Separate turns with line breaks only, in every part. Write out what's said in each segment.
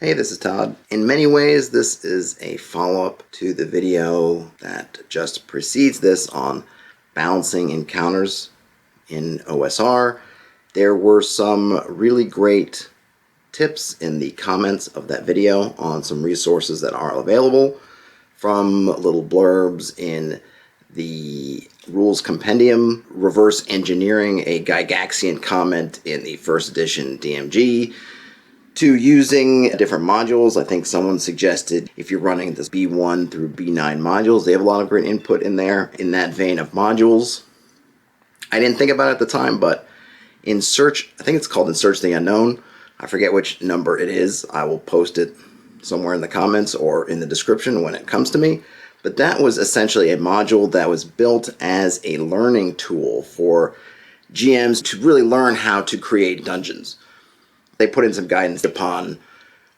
Hey, this is Todd. In many ways, this is a follow-up to the video that just precedes this on balancing encounters in OSR. There were some really great tips in the comments of that video on some resources that are available, from little blurbs in the rules compendium, reverse engineering a Gygaxian comment in the first edition DMG, to using different modules. I think someone suggested if you're running this B1 through B9 modules, they have a lot of great input in there in that vein of modules. I didn't think about it at the time, but in Search, I think it's called In Search the Unknown. I forget which number it is. I will post it somewhere in the comments or in the description when it comes to me. But that was essentially a module that was built as a learning tool for GMs to really learn how to create dungeons. They put in some guidance upon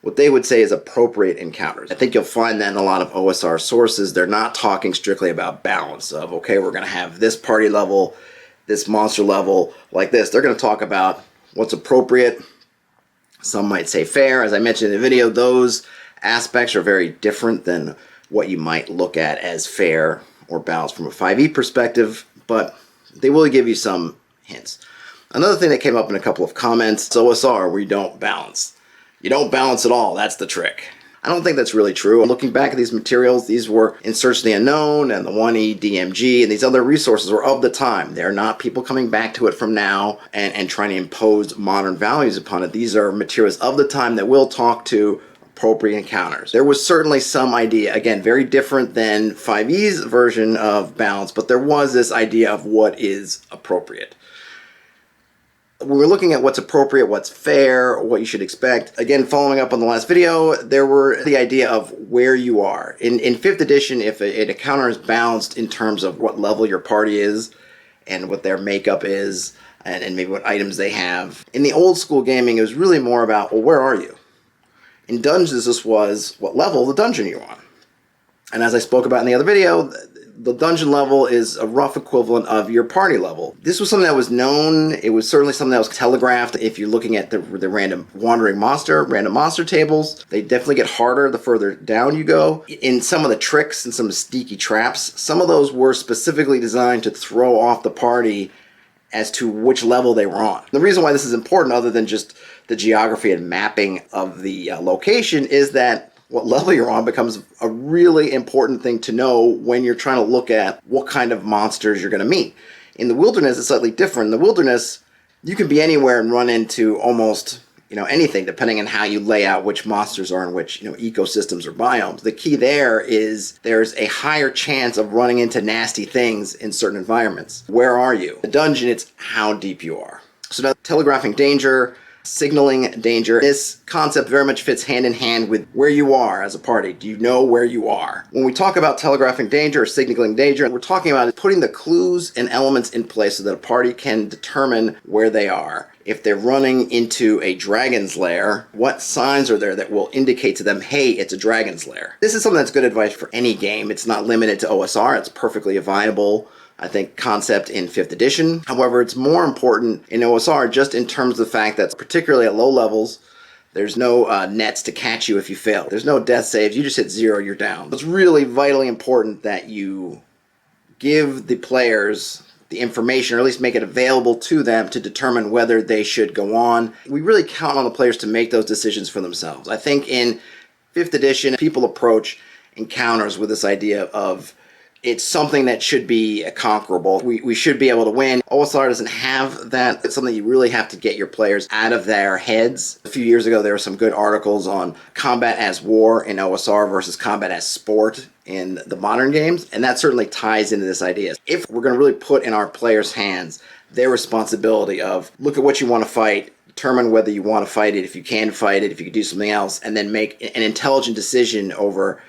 what they would say is appropriate encounters. I think you'll find that in a lot of OSR sources, they're not talking strictly about balance of, okay, we're going to have this party level, this monster level, like this. They're going to talk about what's appropriate. Some might say fair. As I mentioned in the video, those aspects are very different than what you might look at as fair or balanced from a 5e perspective, but they will give you some hints. Another thing that came up in a couple of comments, OSR, where you don't balance. You don't balance at all, that's the trick. I don't think that's really true. Looking back at these materials, these were In Search of the Unknown and the 1E DMG and these other resources were of the time. They're not people coming back to it from now and trying to impose modern values upon it. These are materials of the time that will talk to appropriate encounters. There was certainly some idea, again, very different than 5e's version of balance, but there was this idea of what is appropriate. When we're looking at what's appropriate, what's fair, what you should expect, again, following up on the last video, there were the idea of where you are. In 5th edition, if an encounter is balanced in terms of what level your party is and what their makeup is and maybe what items they have. In the old school gaming, it was really more about, well, where are you? In Dungeons, this was what level the dungeon you're on. And as I spoke about in the other video, the dungeon level is a rough equivalent of your party level. This was something that was known. It was certainly something that was telegraphed. If you're looking at the random random monster tables, they definitely get harder the further down you go. In some of the tricks and some sneaky traps, some of those were specifically designed to throw off the party as to which level they were on. The reason why this is important, other than just the geography and mapping of the location, is that what level you're on becomes a really important thing to know when you're trying to look at what kind of monsters you're going to meet. In the wilderness, it's slightly different. In the wilderness, you can be anywhere and run into almost anything, depending on how you lay out which monsters are in which ecosystems or biomes. The key there is there's a higher chance of running into nasty things in certain environments. Where are you? The dungeon, it's how deep you are. So now, telegraphing danger, signaling danger. This concept very much fits hand in hand with where you are as a party. Do you know where you are? When we talk about telegraphing danger or signaling danger, we're talking about putting the clues and elements in place so that a party can determine where they are. If they're running into a dragon's lair, what signs are there that will indicate to them, hey, it's a dragon's lair? This is something that's good advice for any game. It's not limited to OSR. It's perfectly viable, I think, concept in 5th edition. However, it's more important in OSR just in terms of the fact that, particularly at low levels, there's no nets to catch you if you fail. There's no death saves. You just hit 0, you're down. It's really vitally important that you give the players the information, or at least make it available to them to determine whether they should go on. We really count on the players to make those decisions for themselves. I think in 5th edition, people approach encounters with this idea of it's something that should be conquerable. We should be able to win. OSR doesn't have that. It's something you really have to get your players out of their heads. A few years ago, there were some good articles on combat as war in OSR versus combat as sport in the modern games, and that certainly ties into this idea. If we're going to really put in our players' hands their responsibility of look at what you want to fight, determine whether you want to fight it, if you can fight it, if you can do something else, and then make an intelligent decision over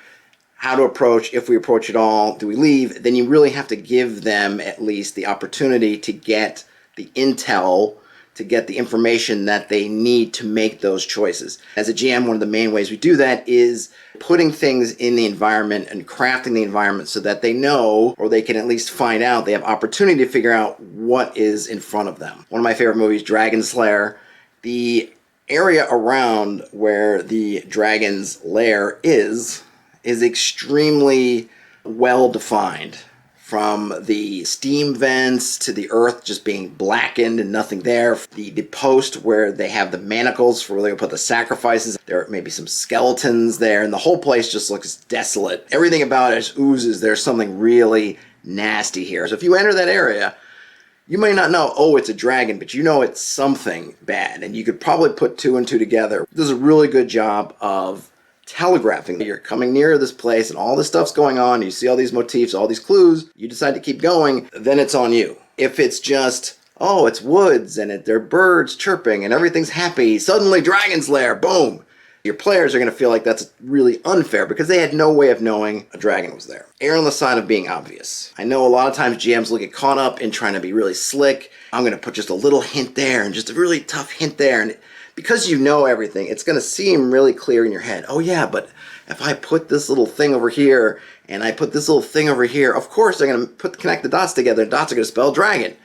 how to approach, if we approach at all, do we leave, then you really have to give them at least the opportunity to get the intel, to get the information that they need to make those choices. As a GM, one of the main ways we do that is putting things in the environment and crafting the environment so that they know, or they can at least find out, they have opportunity to figure out what is in front of them. One of my favorite movies, Dragon Slayer, the area around where the dragon's lair is extremely well defined. From the steam vents to the earth just being blackened and nothing there. The post where they have the manacles for where they put the sacrifices. There may be some skeletons there, and the whole place just looks desolate. Everything about it oozes there's something really nasty here. So if you enter that area, you may not know, oh, it's a dragon, but you know it's something bad, and you could probably put two and two together. It does a really good job of telegraphing. You're coming near this place and all this stuff's going on, you see all these motifs, all these clues, you decide to keep going, then it's on you. If it's just, oh, it's woods and there are birds chirping and everything's happy, suddenly dragon's lair, boom, your players are going to feel like that's really unfair because they had no way of knowing a dragon was there. Err on the side of being obvious. I know a lot of times GMs will get caught up in trying to be really slick. I'm going to put just a little hint there and just a really tough hint there, and because you know everything, it's going to seem really clear in your head. Oh yeah, but if I put this little thing over here and I put this little thing over here, of course they're going to connect the dots together and dots are going to spell dragon.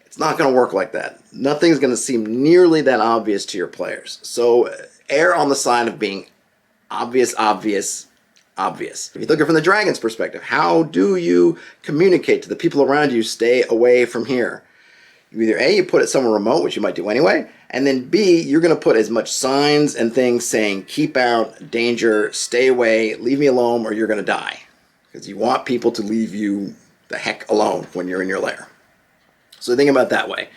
It's not going to work like that. Nothing's going to seem nearly that obvious to your players. So err on the side of being obvious, obvious, obvious. If you look at it from the dragon's perspective, how do you communicate to the people around you, stay away from here? Either A, you put it somewhere remote, which you might do anyway, and then B, you're going to put as much signs and things saying, keep out, danger, stay away, leave me alone, or you're going to die. Because you want people to leave you the heck alone when you're in your lair. So think about it that way.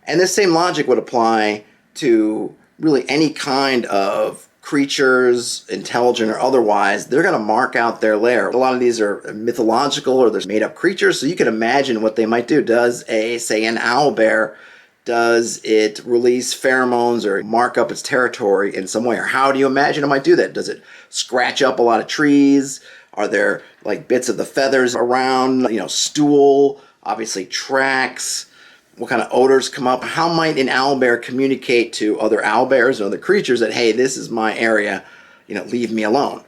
And this same logic would apply to really any kind of creatures, intelligent or otherwise. They're going to mark out their lair. A lot of these are mythological or there's made-up creatures, so you can imagine what they might do. Does say an owlbear, does it release pheromones or mark up its territory in some way? Or how do you imagine it might do that? Does it scratch up a lot of trees? Are there like bits of the feathers around, stool, obviously tracks? What kind of odors come up? How might an owlbear communicate to other owlbears and other creatures that, hey, this is my area, leave me alone?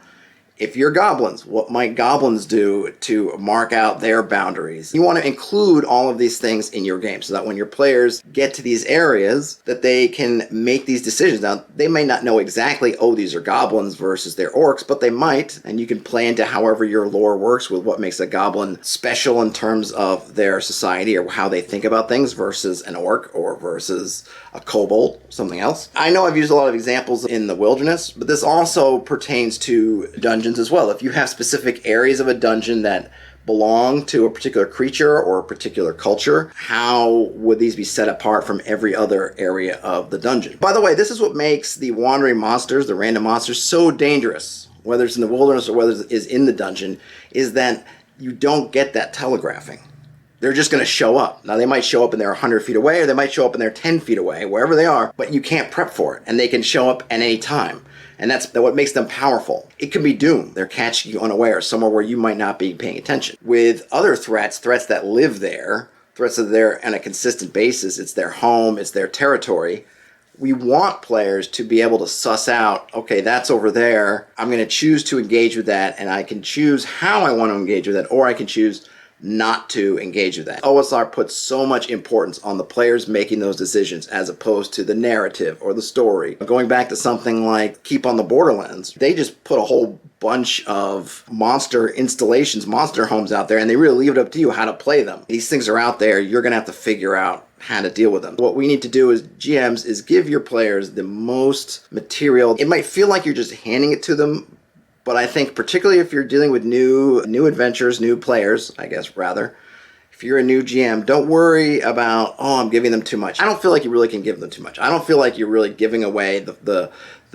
If you're goblins, what might goblins do to mark out their boundaries? You want to include all of these things in your game so that when your players get to these areas, that they can make these decisions. Now, they may not know exactly, oh, these are goblins versus they're orcs, but they might, and you can play into however your lore works with what makes a goblin special in terms of their society or how they think about things versus an orc or versus a kobold, something else. I know I've used a lot of examples in the wilderness, but this also pertains to dungeons as well. If you have specific areas of a dungeon that belong to a particular creature or a particular culture, how would these be set apart from every other area of the dungeon? By the way, this is what makes the wandering monsters, the random monsters, so dangerous, whether it's in the wilderness or whether it is in the dungeon, is that you don't get that telegraphing. They're just going to show up. Now, they might show up and they're 100 feet away, or they might show up and they're 10 feet away, wherever they are, but you can't prep for it, and they can show up at any time. And that's what makes them powerful. It could be doom. They're catching you unaware, somewhere where you might not be paying attention. With other threats that live there, threats that are there on a consistent basis, it's their home, it's their territory, we want players to be able to suss out, okay, that's over there, I'm going to choose to engage with that, and I can choose how I want to engage with that, or I can choose not to engage with that. OSR puts so much importance on the players making those decisions as opposed to the narrative or the story. Going back to something like Keep on the Borderlands, they just put a whole bunch of monster installations, monster homes out there, and they really leave it up to you how to play them. These things are out there, you're going to have to figure out how to deal with them. What we need to do as GMs is give your players the most material. It might feel like you're just handing it to them, but I think particularly if you're dealing with new adventures, new players, I guess rather, if you're a new GM, don't worry about, oh, I'm giving them too much. I don't feel like you really can give them too much. I don't feel like you're really giving away the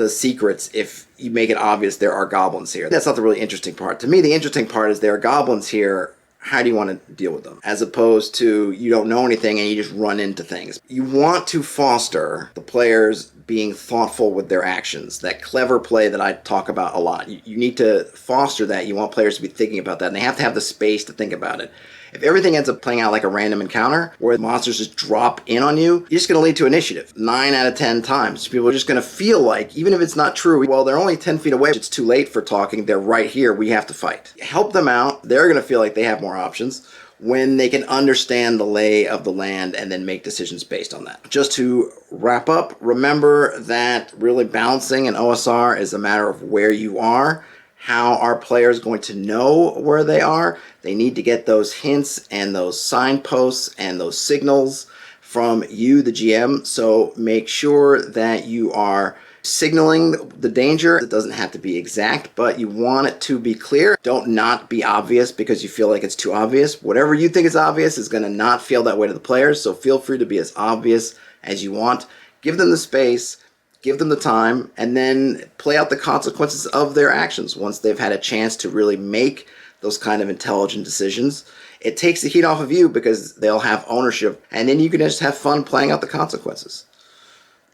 secrets if you make it obvious there are goblins here. That's not the really interesting part. To me, the interesting part is there are goblins here. How do you want to deal with them? As opposed to you don't know anything and you just run into things. You want to foster the players being thoughtful with their actions. That clever play that I talk about a lot. You need to foster that. You want players to be thinking about that, and they have to have the space to think about it. If everything ends up playing out like a random encounter where the monsters just drop in on you, you're just going to lead to initiative. 9 out of 10 times. People are just going to feel like, even if it's not true, well, they're only 10 feet away. It's too late for talking. They're right here. We have to fight. Help them out. They're going to feel like they have more options. when they can understand the lay of the land and then make decisions based on that. Just to wrap up, remember that really balancing an OSR is a matter of where you are. How are players going to know where they are? They need to get those hints and those signposts and those signals from you, the GM. So make sure that you are signaling the danger. It doesn't have to be exact, but you want it to be clear. Don't not be obvious because you feel like it's too obvious. Whatever you think is obvious is going to not feel that way to the players, so feel free to be as obvious as you want. Give them the space, give them the time, and then play out the consequences of their actions once they've had a chance to really make those kind of intelligent decisions. It takes the heat off of you because they'll have ownership, and then you can just have fun playing out the consequences.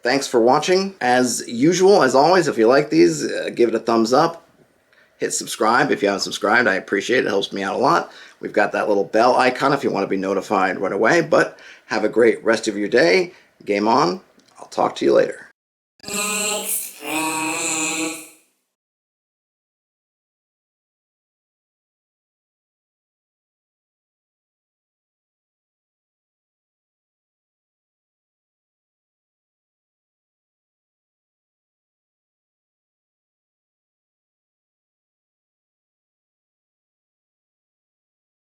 Thanks for watching. As usual, as always, if you like these, give it a thumbs up. Hit subscribe if you haven't subscribed. I appreciate it. It helps me out a lot. We've got that little bell icon if you want to be notified right away. But have a great rest of your day. Game on. I'll talk to you later.